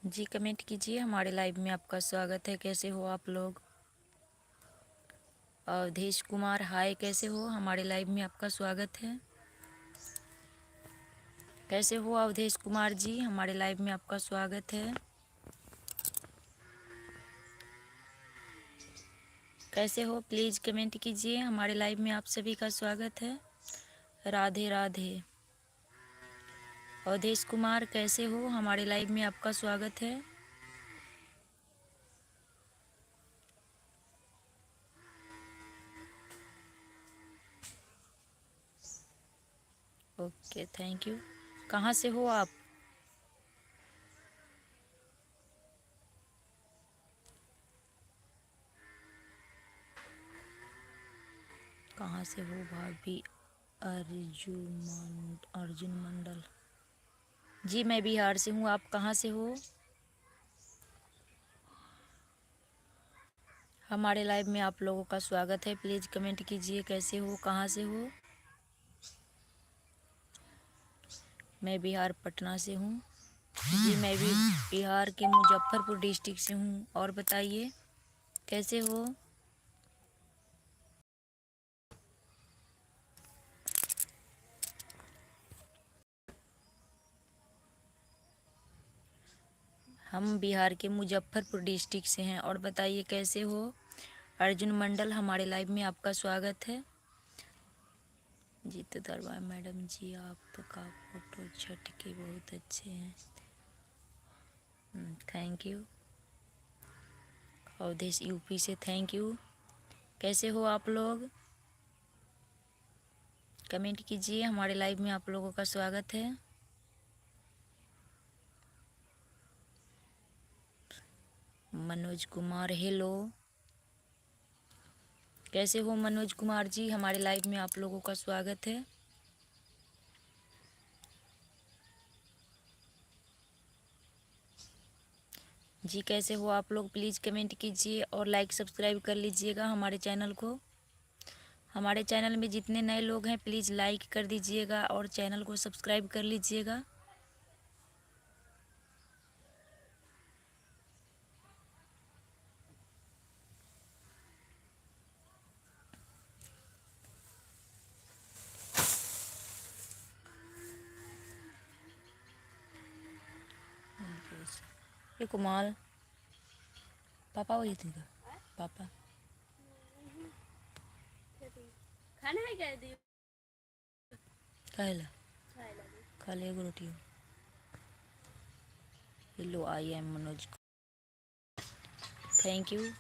जी comment कीजिए। हमारे live में आपका स्वागत है। कैसे हो आप लोग? अवधेश कुमार हाय, कैसे हो? हमारे लाइव में आपका स्वागत है। कैसे हो अवधेश कुमार जी? हमारे लाइव में आपका स्वागत है। कैसे हो प्लीज़ कमेंट कीजिए। हमारे लाइव में आप सभी का स्वागत है। राधे राधे। अवधेश कुमार कैसे हो? हमारे लाइव में आपका स्वागत है। Okay thank you. कहाँ से हो आप? कहाँ से हो भाभी? अर्जुन मंडल जी, मैं बिहार से हूँ। आप कहाँ से हो? हमारे लाइव में आप लोगों का स्वागत है। प्लीज़ कमेंट कीजिए कैसे हो, कहाँ से हो? मैं बिहार पटना से हूँ। जी मैं भी बिहार के मुजफ्फरपुर डिस्ट्रिक्ट से हूँ। और बताइए कैसे हो? हम बिहार के मुजफ्फरपुर डिस्ट्रिक्ट से हैं। और बताइए कैसे हो? अर्जुन मंडल हमारे लाइव में आपका स्वागत है। जीतू दरबार मैडम जी, आपका फोटो छठ के बहुत अच्छे हैं। Thank you. अवधेश यूपी से थैंक यू। कैसे हो आप लोग? कमेंट कीजिए। हमारे लाइव में आप लोगों का स्वागत है। मनोज कुमार हेलो। कैसे हो मनोज कुमार जी? हमारे लाइव में आप लोगों का स्वागत है। जी कैसे हो आप लोग? प्लीज़ कमेंट कीजिए और लाइक सब्सक्राइब कर लीजिएगा हमारे चैनल को। हमारे चैनल में जितने नए लोग हैं प्लीज़ लाइक कर दीजिएगा और चैनल को सब्सक्राइब कर लीजिएगा। ये कुमाल पापा वही थी पापा खाना है क्या दी? कहला खा ले एगो रोटी। Hello I am Manoj, thank you.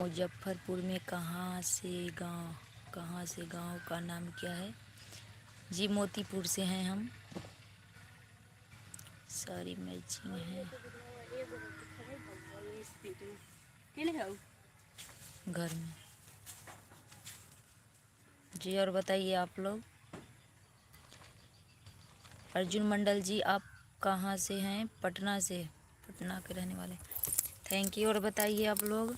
Muzaffarpur में कहाँ से गांव का नाम क्या है? जी मोतीपुर से हैं हम। सारी मैचिंग है घर में। जी और बताइए आप लोग। अर्जुन मंडल जी आप कहाँ से हैं? पटना से, पटना के रहने वाले। Thank you. और बताइए आप लोग।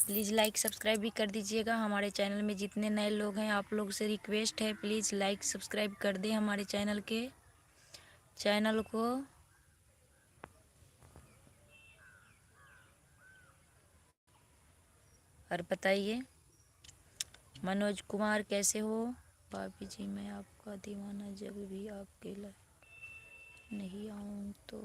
प्लीज़ लाइक सब्सक्राइब भी कर दीजिएगा। हमारे चैनल में जितने नए लोग हैं आप लोग से रिक्वेस्ट है प्लीज़ लाइक सब्सक्राइब कर दें हमारे चैनल को। और बताइए मनोज कुमार कैसे हो? भाभी जी मैं आपका दीवाना, जब भी आपके नहीं आऊँ तो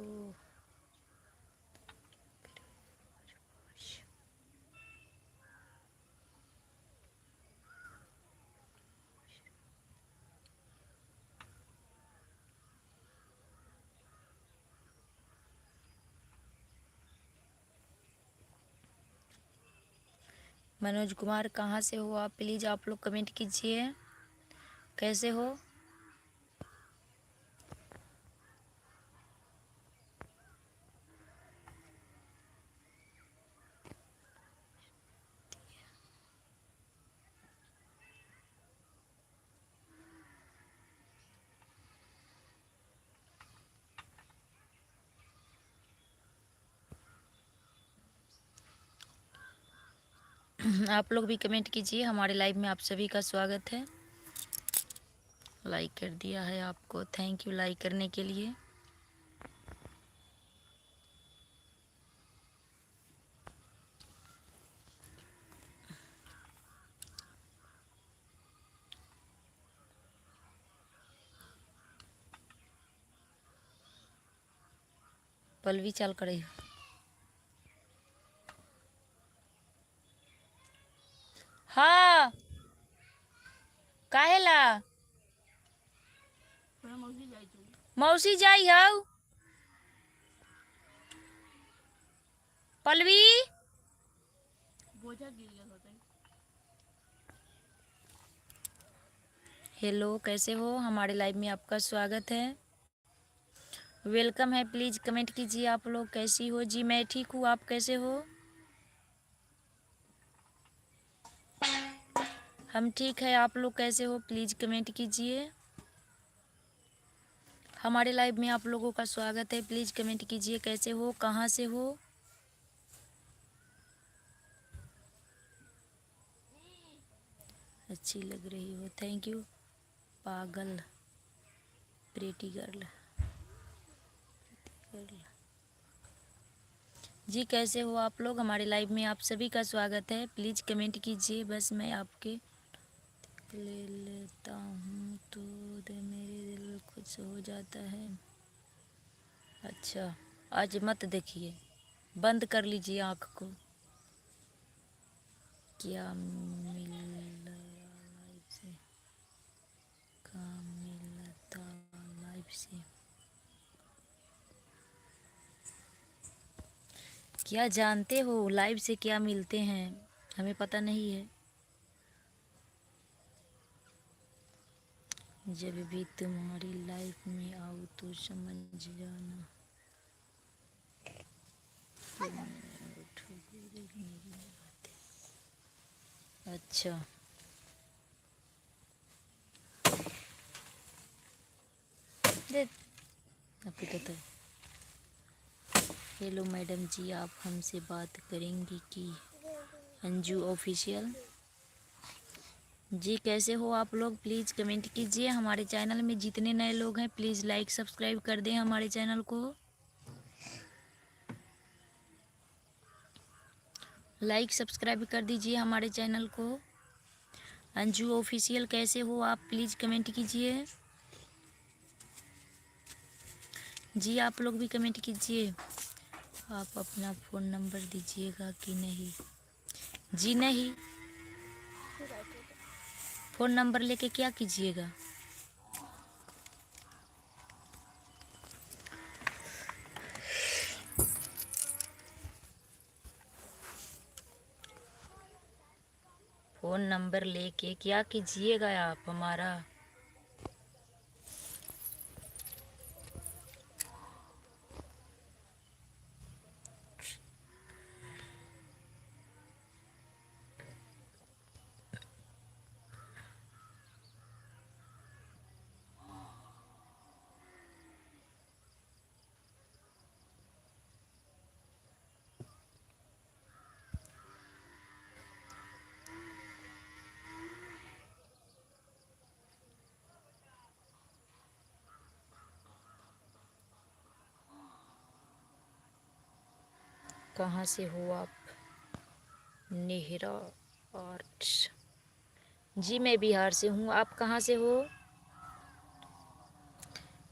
मनोज कुमार कहाँ से हो आप? प्लीज़ आप लोग कमेंट कीजिए कैसे हो? आप लोग भी कमेंट कीजिए। हमारे लाइव में आप सभी का स्वागत है। लाइक कर दिया है आपको, थैंक यू लाइक करने के लिए। पलवी चाल करे। हाँ काहेला मौसी जाई हऊ पलवी। हेलो, कैसे हो? हमारे लाइव में आपका स्वागत है, वेलकम है। प्लीज़ कमेंट कीजिए आप लोग कैसी हो। जी मैं ठीक हूँ, आप कैसे हो? हम ठीक है, आप लोग कैसे हो? प्लीज़ कमेंट कीजिए। हमारे लाइव में आप लोगों का स्वागत है, प्लीज़ कमेंट कीजिए कैसे हो, कहाँ से हो। अच्छी लग रही हो, थैंक यू। पागल प्रेटी गर्ल जी कैसे हो आप लोग? हमारे लाइव में आप सभी का स्वागत है, प्लीज़ कमेंट कीजिए। बस मैं आपके ले लेता हूँ तो मेरे दिल खुश हो जाता है। अच्छा, आज मत देखिए, बंद कर लीजिए आँख को। क्या मिला लाइव से, काम मिलता लाइव से। क्या जानते हो लाइव से क्या मिलते हैं? हमें पता नहीं है। जब भी तुम्हारी लाइफ में आऊँ तो समझ जाना। अच्छा, दे आपको पता है। हेलो मैडम जी, आप हमसे बात करेंगी कि अंजू ऑफिशियल। जी कैसे हो आप लोग? प्लीज़ कमेंट कीजिए। हमारे चैनल में जितने नए लोग हैं प्लीज़ लाइक सब्सक्राइब कर दें हमारे चैनल को। लाइक सब्सक्राइब कर दीजिए हमारे चैनल को। अंजू ऑफिशियल कैसे हो आप? प्लीज़ कमेंट कीजिए। जी आप लोग भी कमेंट कीजिए। आप अपना फ़ोन नंबर दीजिएगा कि नहीं? जी नहीं, फ़ोन नंबर लेके क्या कीजिएगा? फ़ोन नंबर लेके क्या कीजिएगा आप हमारा? कहाँ से हो आप? नेहरा आर्ट्स। जी मैं बिहार से हूँ, आप कहाँ से हो?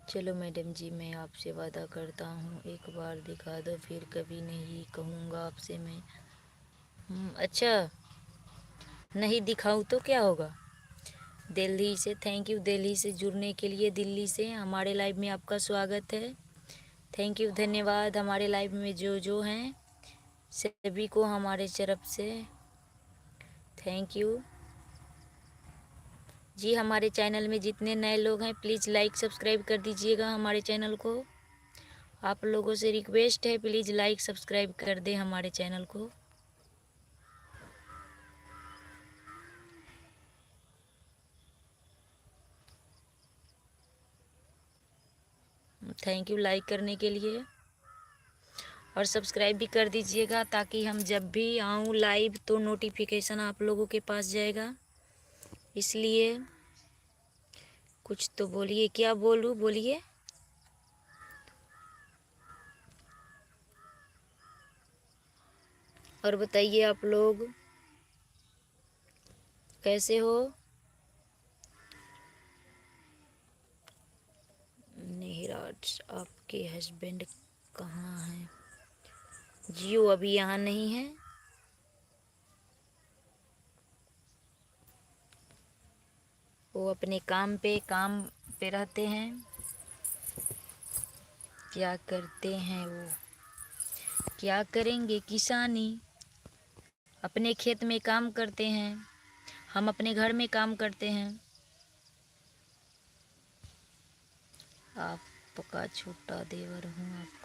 चलो मैडम जी, मैं आपसे वादा करता हूँ, एक बार दिखा दो फिर कभी नहीं कहूँगा आपसे मैं। अच्छा, नहीं दिखाऊँ तो क्या होगा? दिल्ली से, थैंक यू दिल्ली से जुड़ने के लिए। दिल्ली से हमारे लाइव में आपका स्वागत है, थैंक यू, धन्यवाद। हमारे लाइव में जो हैं सभी को हमारे तरफ से थैंक यू। जी हमारे चैनल में जितने नए लोग हैं प्लीज़ लाइक सब्सक्राइब कर दीजिएगा हमारे चैनल को। आप लोगों से रिक्वेस्ट है, प्लीज़ लाइक सब्सक्राइब कर दें हमारे चैनल को। थैंक यू लाइक करने के लिए। और सब्सक्राइब भी कर दीजिएगा, ताकि हम जब भी आऊँ लाइव तो नोटिफिकेशन आप लोगों के पास जाएगा। इसलिए कुछ तो बोलिए, क्या बोलूँ, बोलिए। और बताइए आप लोग कैसे हो। नीरज, आपके हस्बैंड कहाँ हैं? जियो अभी यहाँ नहीं है। वो अपने काम पे रहते हैं। क्या करते हैं वो? क्या करेंगे, किसानी। अपने खेत में काम करते हैं, हम अपने घर में काम करते हैं। आपका छोटा देवर हूँ आपको।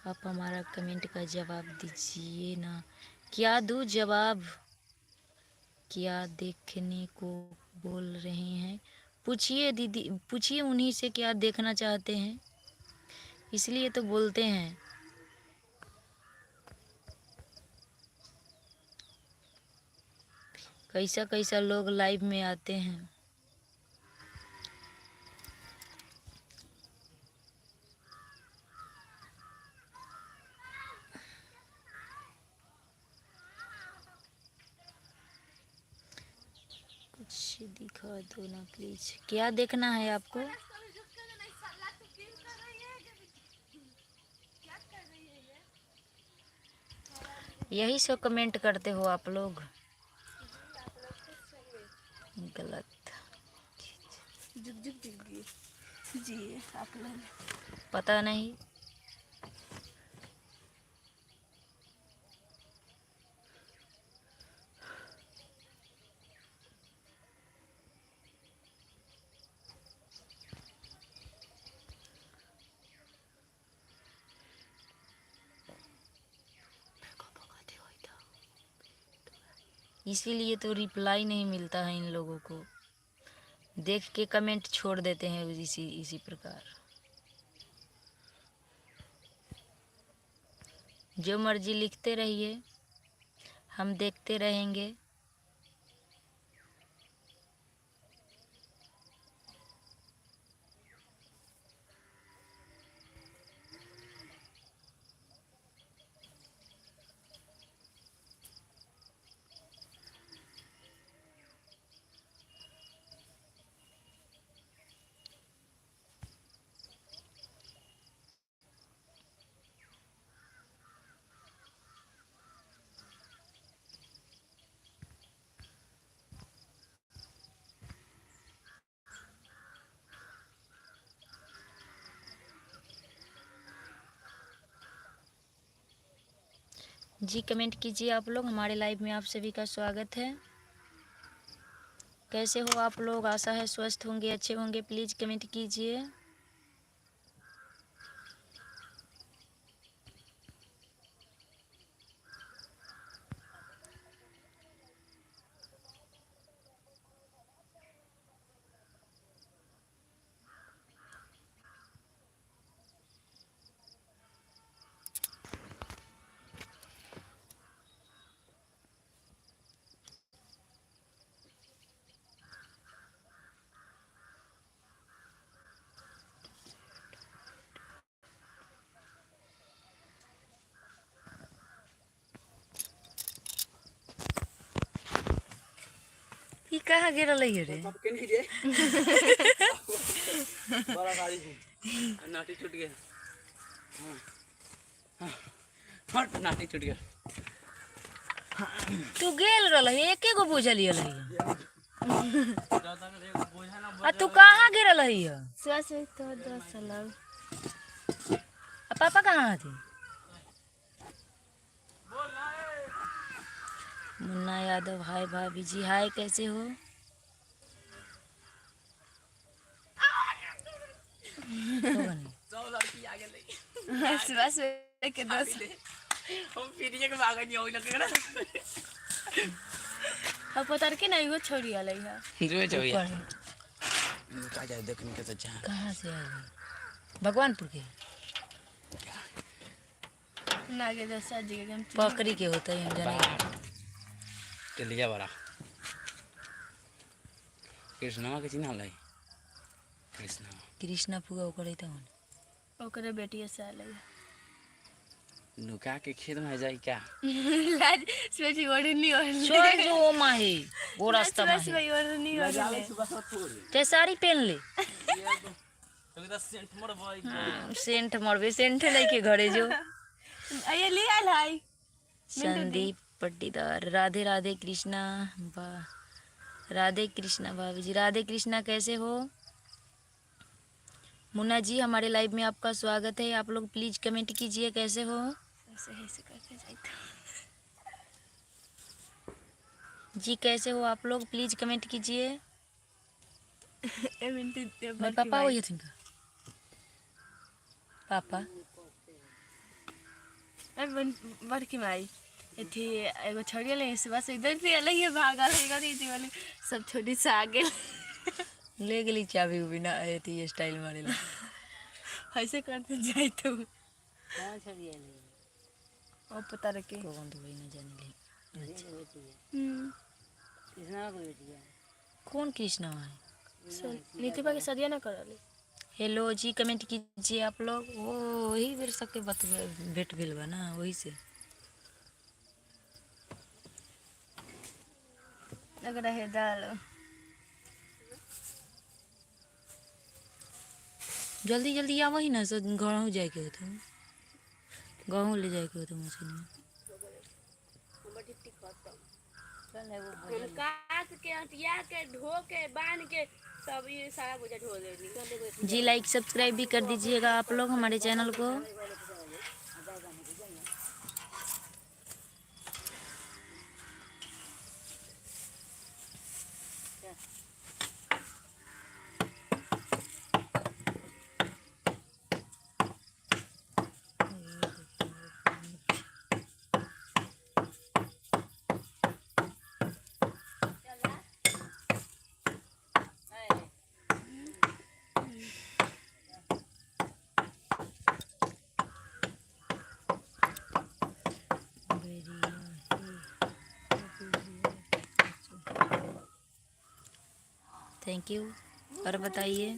आप हमारा कमेंट का जवाब दीजिए ना। क्या दूँ जवाब? क्या देखने को बोल रहे हैं? पूछिए दीदी, पूछिए उन्हीं से क्या देखना चाहते हैं, इसलिए तो बोलते हैं। कैसा कैसा लोग लाइव में आते हैं। कुछ दिखा दो ना प्लीज। क्या देखना है आपको? यही सब कमेंट करते हो आप लोग। गलत। जुग जुग जुग जी आप लोग पता नहीं। इसीलिए तो रिप्लाई नहीं मिलता है इन लोगों को। देख के कमेंट छोड़ देते हैं इसी इसी प्रकार। जो मर्जी लिखते रहिए, हम देखते रहेंगे। जी कमेंट कीजिए आप लोग। हमारे लाइव में आप सभी का स्वागत है। कैसे हो आप लोग? आशा है स्वस्थ होंगे, अच्छे होंगे। प्लीज़ कमेंट कीजिए। ई कहाँ गिरल है रे? बड़ा गाड़ी नाटी छूट गया। हट नाटी छूट गया। तू गेल रहा है, एके गो बुझल है। आ तू कहाँ गिरल है? सस तो 10 अलग पापा कहाँ थे? मुन्ना यादव हाय भाभी जी, हाय कैसे हो? तो बनी सब लड़की आगे ले सुबह सुबह के 10 हम फिर ये के भागा नहीं होई लगे ना अब पता के नहीं वो छोड़ी वाला है। जो ऊपर है। का जा देखने के तो जा कहाँ से आई? भगवानपुर के नागे दसा जी के हम पकड़ी के होता है, हम जाने टेलिया बड़ा कृष्णा के चिन्ह लाई कृष्णा कृष्णा फुगा ओकरे त हन ओकरे बेटी से आले नुका के खेत में जाई क्या लाज सोची ओढ़नी छोड़ जो ओ माही वो रास्ता बस माही भाई ओढ़नी ओढ़ले सुबह सब छोड़ ते साड़ी पहन ले। तो इधर सेंट मर भाई सेंट मरबे, सेंट लेके घरे जो। ये ले आल हाय संदीप पट्टीदार राधे राधे कृष्णा राधे कृष्णा भाभी जी, राधे कृष्णा कैसे हो? मुन्ना जी हमारे लाइव में आपका स्वागत है, आप लोग प्लीज कमेंट कीजिए कैसे हो? ऐसे करके जाते जी कैसे हो आप लोग, प्लीज कमेंट कीजिए। ए मिनट मेरे पापा वही थे इनका पापा बड़की माई थी एगो छोड़ी ले सुबह से इधर से अलग ही भागा लेगा थी वाली सब छोटी से आगे ले गेली चाबी बिना एती स्टाइल मारेला। ऐसे करते जाए तो कौन छड़ी है और पता रखे कौन तो वही ना जाने ले। कृष्णा को बेटी है कौन? कृष्णा है नीतिपा के सदिया ना करले। हेलो जी कमेंट कीजिए आप लोग। वो वही बेर सबके बात भेट गेल बा ना, वही से लग रहा है दाल जल्दी जल्दी आवा ही ना, सो गहूँ जाए के होता, गहूँ ले जाए के होता मशीन में। काट के हटिया के धो के बांध के सब ये सारा बोझा ढो देनी। जी लाइक सब्सक्राइब भी कर दीजिएगा आप लोग हमारे चैनल को। Thank you. और बताइए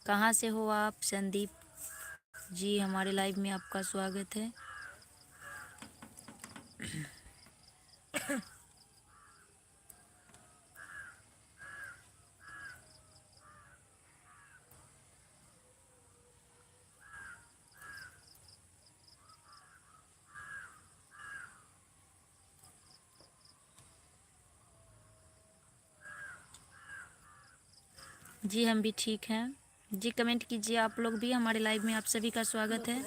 कहाँ से हो आप? संदीप जी हमारे लाइव में आपका स्वागत है। जी हम भी ठीक हैं। जी कमेंट कीजिए आप लोग भी, हमारे लाइव में आप सभी का स्वागत है।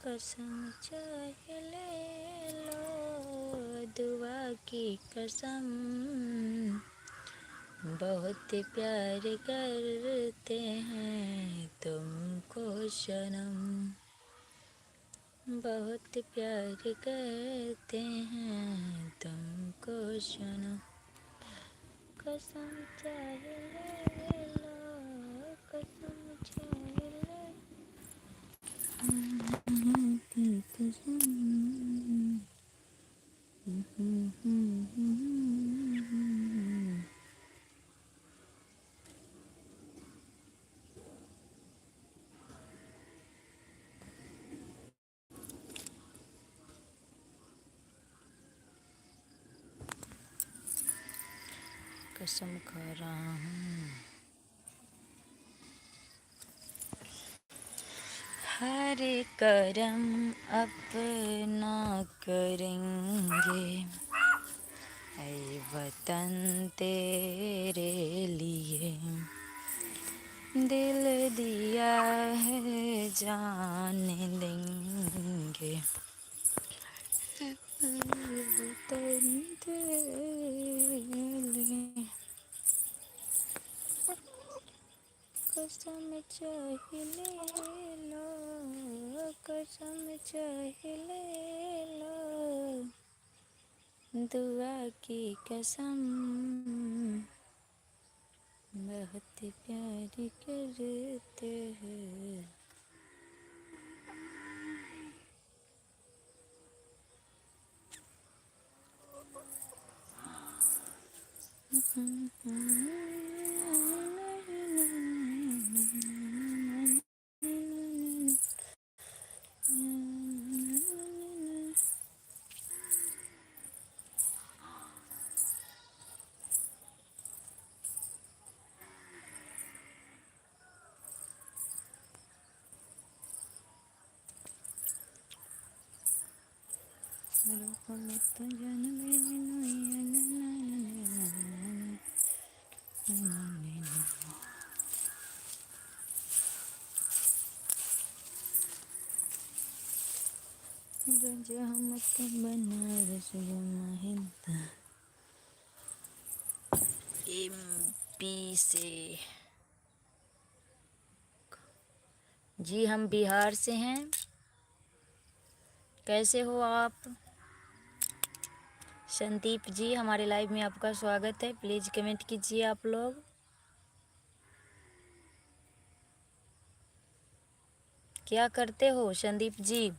कसम चाहे ले लो दुआ की कसम, बहुत प्यार करते हैं तुमको सनम, बहुत प्यार करते हैं तुमको सनम, कसम चाहे ले लो कसम चाहे ले की कसम। कसम खा रहा हूँ, हर करम अपना करेंगे, ऐ वतन तेरे लिए दिल दिया है जान देंगे, वतन तेरे लिए कसम चाहे ले लो, कसम चाहे ले लो, दुआ की कसम बहुत प्यार करते हैं। रहमत बनारस महिंदा MP से। जी हम बिहार से हैं। कैसे हो आप? संदीप जी, हमारे लाइव में आपका स्वागत है। प्लीज़ कमेंट कीजिए आप लोग। क्या करते हो संदीप जी?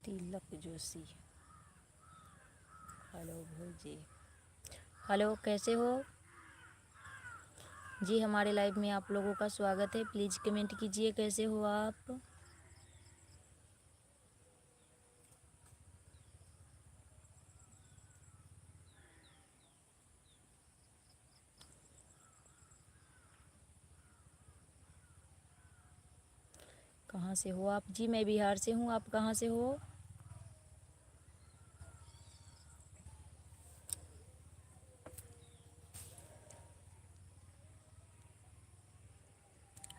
तिलक जोशी, हेलो भोजी, हेलो कैसे हो जी? हमारे लाइव में आप लोगों का स्वागत है। प्लीज़ कमेंट कीजिए कैसे हो आप। कहाँ से हो आप जी? मैं बिहार से हूँ। आप कहाँ से हो?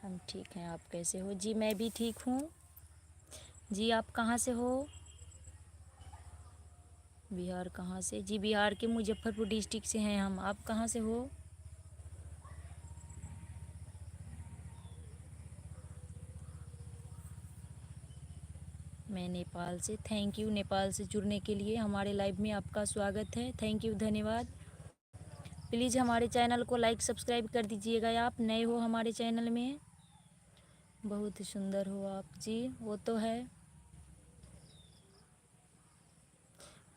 हम ठीक हैं। आप कैसे हो जी? मैं भी ठीक हूँ जी। आप कहाँ से हो? बिहार कहाँ से जी? बिहार के मुजफ्फरपुर डिस्ट्रिक्ट से हैं हम। आप कहाँ से हो? मैं नेपाल से। थैंक यू नेपाल से जुड़ने के लिए। हमारे लाइव में आपका स्वागत है। थैंक यू, धन्यवाद। प्लीज़ हमारे चैनल को लाइक सब्सक्राइब कर दीजिएगा। आप नए हो हमारे चैनल में। बहुत सुंदर हो आप जी, वो तो है।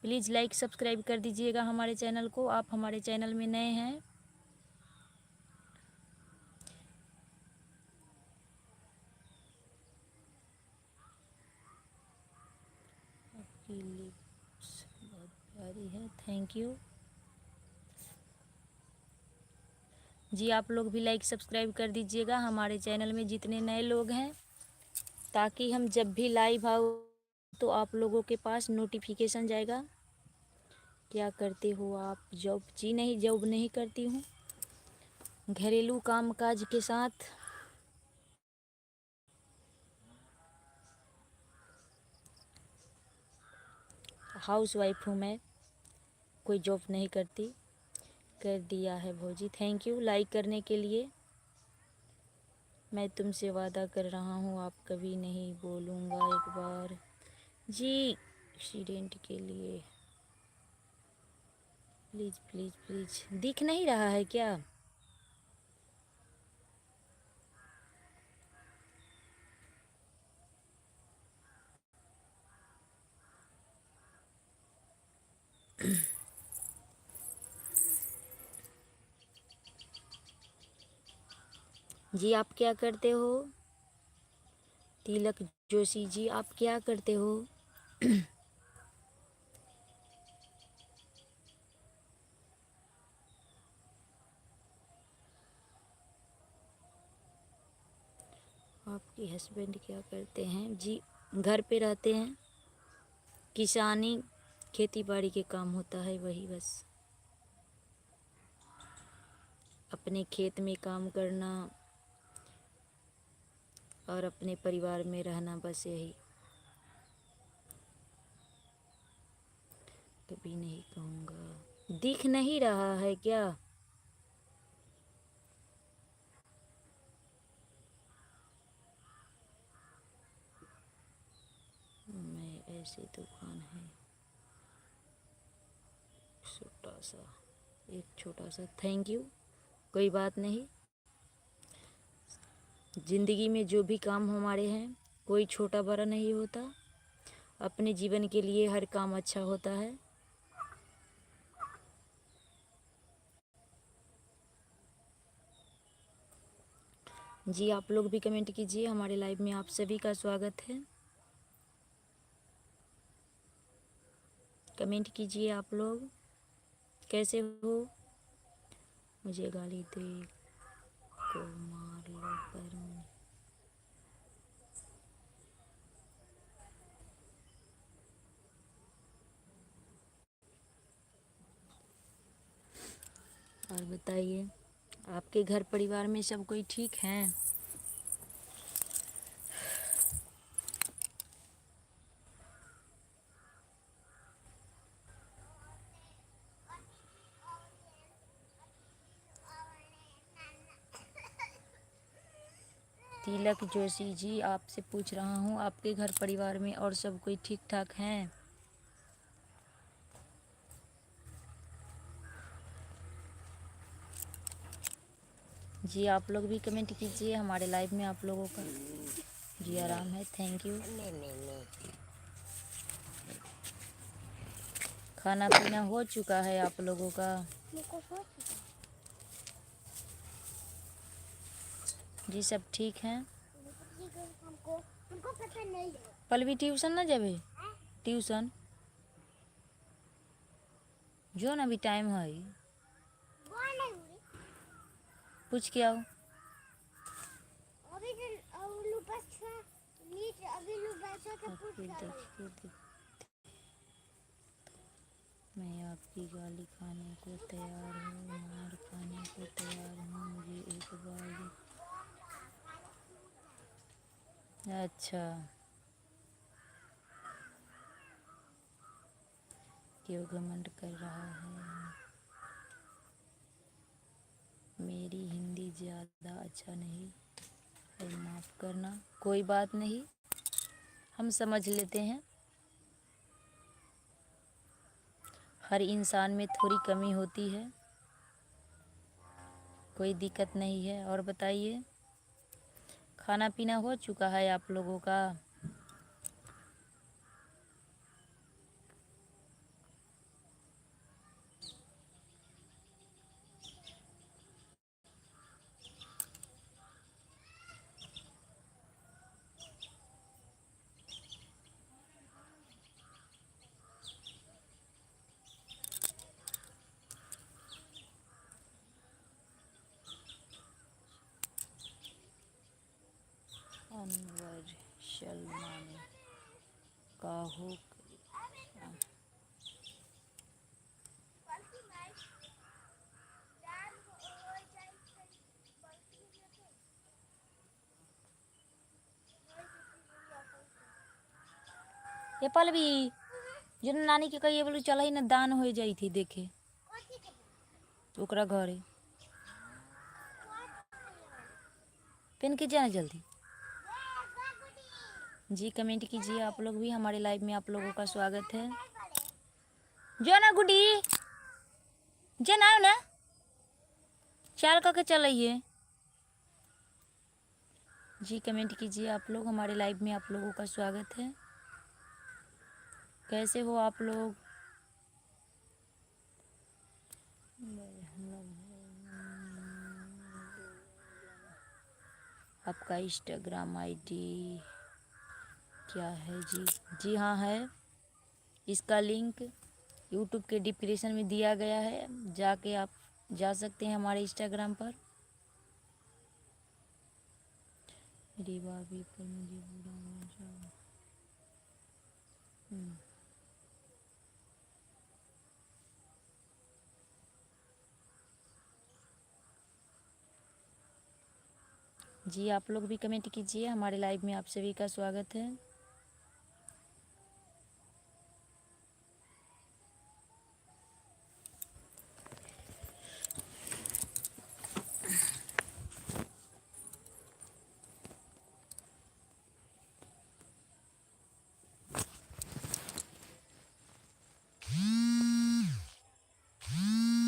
प्लीज़ लाइक सब्सक्राइब कर दीजिएगा हमारे चैनल को। आप हमारे चैनल में नए हैं। आपकी लिप्स बहुत प्यारी है। थैंक यू जी। आप लोग भी लाइक सब्सक्राइब कर दीजिएगा हमारे चैनल में जितने नए लोग हैं, ताकि हम जब भी लाइव आओ तो आप लोगों के पास नोटिफिकेशन जाएगा। क्या करते हो आप? जॉब जी नहीं, जॉब नहीं करती हूँ। घरेलू कामकाज के साथ हाउस वाइफ हूँ मैं, कोई जॉब नहीं करती। कर दिया है भौजी, थैंक यू लाइक करने के लिए। मैं तुमसे वादा कर रहा हूँ आप कभी नहीं बोलूँगा एक बार जी एक्सीडेंट के लिए। प्लीज़ प्लीज़ प्लीज़, दिख नहीं रहा है क्या? जी आप क्या करते हो? तिलक जोशी जी आप क्या करते हो? आपके हस्बैंड क्या करते हैं? जी घर पे रहते हैं, किसानी खेती बाड़ी के काम होता है वही बस। अपने खेत में काम करना और अपने परिवार में रहना, बस यही। कभी नहीं कहूँगा। दिख नहीं रहा है क्या? मैं ऐसे दुकान है छोटा सा, एक छोटा सा, थैंक यू। कोई बात नहीं, ज़िंदगी में जो भी काम हमारे हैं कोई छोटा बड़ा नहीं होता। अपने जीवन के लिए हर काम अच्छा होता है। जी आप लोग भी कमेंट कीजिए, हमारे लाइव में आप सभी का स्वागत है। कमेंट कीजिए आप लोग, कैसे हो? मुझे गाली दे को मार लो पर और बताइए, आपके घर परिवार में सब कोई ठीक हैं? तिलक जोशी जी आपसे पूछ रहा हूँ, आपके घर परिवार में और सब कोई ठीक ठाक हैं? जी आप लोग भी कमेंट कीजिए, हमारे लाइव में आप लोगों का जी आराम है, थैंक यू। खाना पीना हो चुका है आप लोगों का? जी सब ठीक हैं। पलवी ट्यूशन ना जाबे? ट्यूशन जो ना, अभी टाइम है, पूछ के आओ। मैं आपकी गाली खाने को तैयार हूँ, मार खाने को तैयार हूँ, मुझे एक बार। अच्छा, क्यों घमंड कर रहा है? मेरी हिंदी ज़्यादा अच्छा नहीं है, माफ़ करना, कोई बात नहीं, हम समझ लेते हैं। हर इंसान में थोड़ी कमी होती है, कोई दिक्कत नहीं है। और बताइए, खाना पीना हो चुका है आप लोगों का? अनवर सलमान का हो ये पल भी जो नानी के कहिए बोलू चल ही ना दान हो जाई थी देखे ओकरा घरे पेन के जाना जल्दी। जी कमेंट कीजिए आप लोग भी, हमारे लाइव में आप लोगों का स्वागत है। जो ना गुडी जो ना ना चाल करके चलाइए। जी कमेंट कीजिए आप लोग, हमारे लाइव में आप लोगों का स्वागत है। कैसे हो आप लोग? आपका इंस्टाग्राम आईडी क्या है जी? जी हाँ है, इसका लिंक यूट्यूब के डिस्क्रिप्शन में दिया गया है, जाके आप जा सकते हैं हमारे इंस्टाग्राम पर। मेरी भाभी पर मुझे बुरा ना जाओ। जी आप लोग भी कमेंट कीजिए, हमारे लाइव में आप सभी का स्वागत है।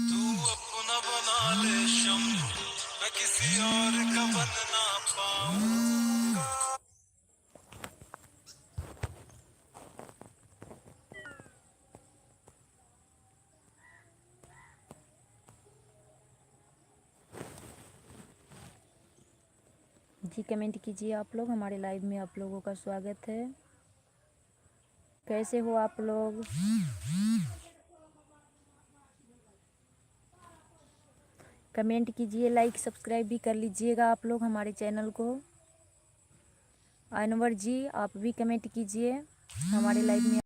तू अपना बना ले शम्म, मैं किसी और का बन ना पाऊंगा। जी कमेंट कीजिए आप लोग, हमारे लाइव में आप लोगों का स्वागत है। कैसे हो आप लोग? कमेंट कीजिए, लाइक सब्सक्राइब भी कर लीजिएगा आप लोग हमारे चैनल को। अनवर जी आप भी कमेंट कीजिए हमारे लाइव में।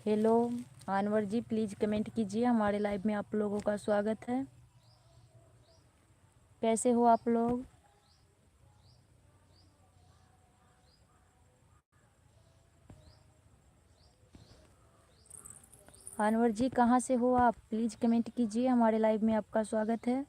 Hello Anwar ji, please comment कीजिए, हमारे लाइव में आप लोगों का स्वागत है। कैसे हो आप लोग? अनवर जी कहाँ से हो आप? प्लीज़ कमेंट कीजिए, हमारे लाइव में आपका स्वागत है।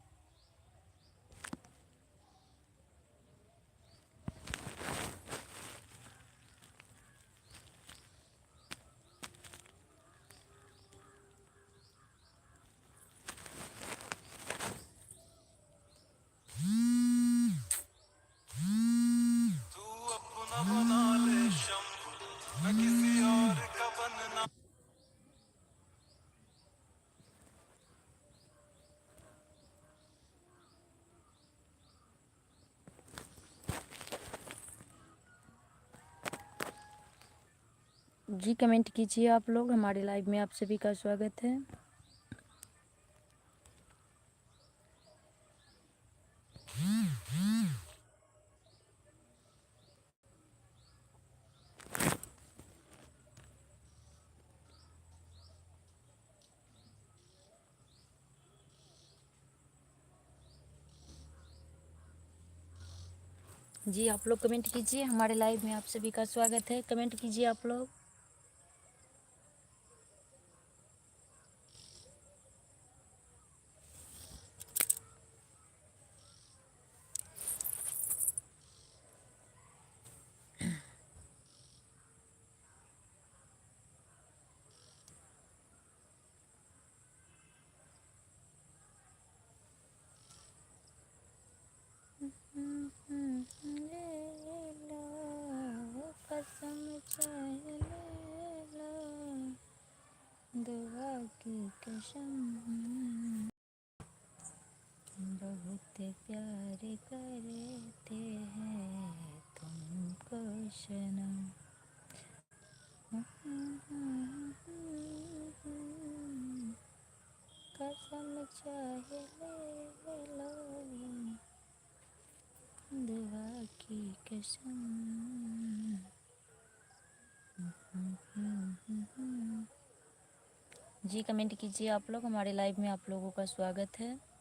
तू अपना बना ले शम्म, मैं किसी और का बन ना। जी कमेंट कीजिए आप लोग, हमारे लाइव में आप सभी का स्वागत है। जी आप लोग कमेंट कीजिए, हमारे लाइव में आप सभी का स्वागत है। कमेंट कीजिए आप लोग। दुआ की कसम बहुत प्यार करते हैं तुमको सनम। चाहे ले लो दुआ की कसम। जी कमेंट कीजिए आप लोग, हमारे लाइव में आप लोगों का स्वागत है।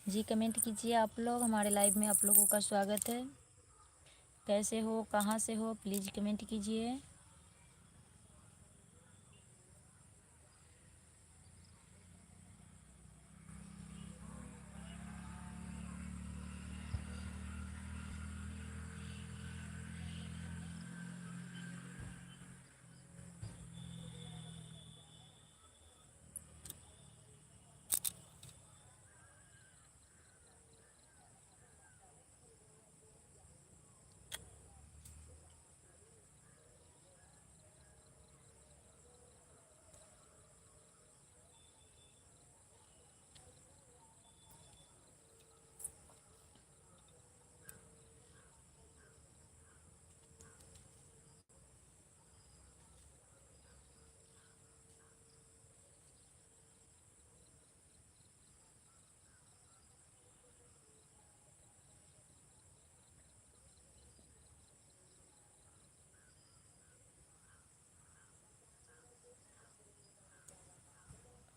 जी कमेंट कीजिए आप लोग, हमारे लाइव में आप लोगों का स्वागत है। कैसे हो, कहाँ से हो, प्लीज़ कमेंट कीजिए।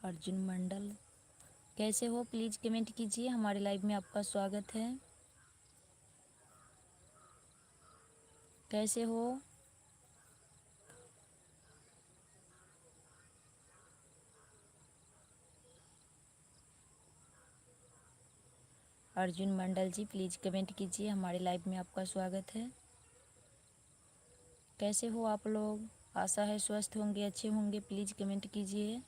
अर्जुन मंडल, कैसे हो, प्लीज़ कमेंट कीजिए, हमारे लाइव में आपका स्वागत है। कैसे हो? अर्जुन मंडल जी प्लीज़ कमेंट कीजिए, हमारे लाइव में आपका स्वागत है। कैसे हो आप लोग? आशा है स्वस्थ होंगे, अच्छे होंगे, प्लीज़ कमेंट कीजिए।